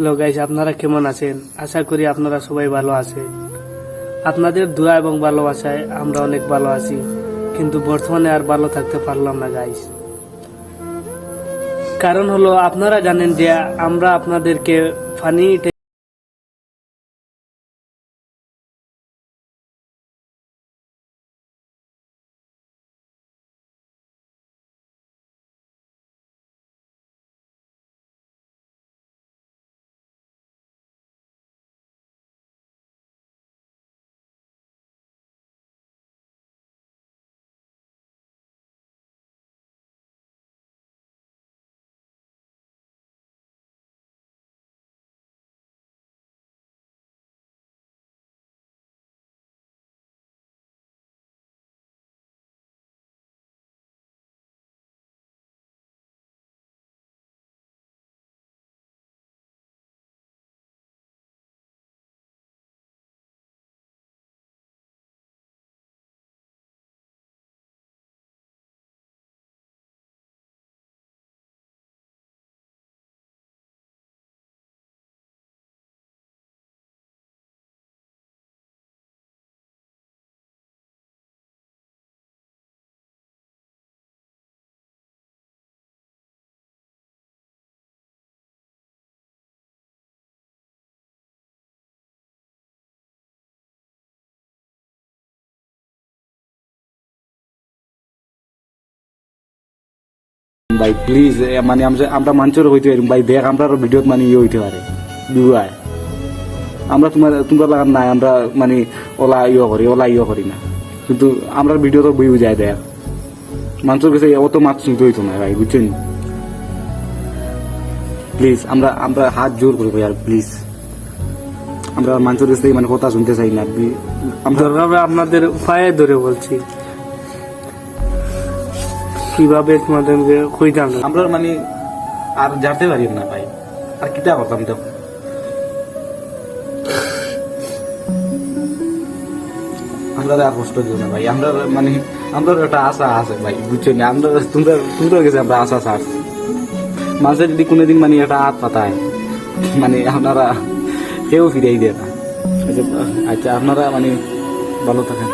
Hello guys, আপনারা কেমন আছেন? আশা করি আপনারা সবাই ভালো আছেন। আপনাদের দোয়া এবং ভালোবাসায় আমরা অনেক ভালো আছি, কিন্তু বর্তমানে আর ভালো থাকতে পারলাম না গাইস। কারণ হলো, আপনারা জানেন যে আমরা আপনাদেরকে ফানি ভাই প্লিজ, মানে আমরা মানুষের হইতে পারি ভাই, দেখ আমরা ভিডিওত মানে ইয়ে হইতে পারে বিবাহ আমরা তোমার লাগার নাই, আমরা মানে ওলা ইয়ে করি না, কিন্তু আমরা ভিডিও তো বই যায় দেখ মানুষের কাছে অত মাছ শুনতে হইতো না ভাই, বুঝছেন? প্লিজ আমরা হাত জোর করবো আর প্লিজ, আমরা মানুষের কাছে মানে কথা শুনতে চাই না। আমরা আপনাদের পায়ে ধরে বলছি, কিভাবে তোমাদেরকে কইতাম না। আমরা মানে আর জানতে পারি না ভাই, আর কিতা করতাম তো। আমরা আর কষ্ট দিও না ভাই, আমরা মানে আমরা একটা আশা আছে ভাই, বুঝছো না? আমরা তোমরা গেছে আমরা আশা ছাড়ছি, মানুষের যদি কোনোদিন মানে একটা হাত পাতায় মানে আপনারা কেউ ফিরাই দেয় না। আচ্ছা আপনারা মানে ভালো থাকেন।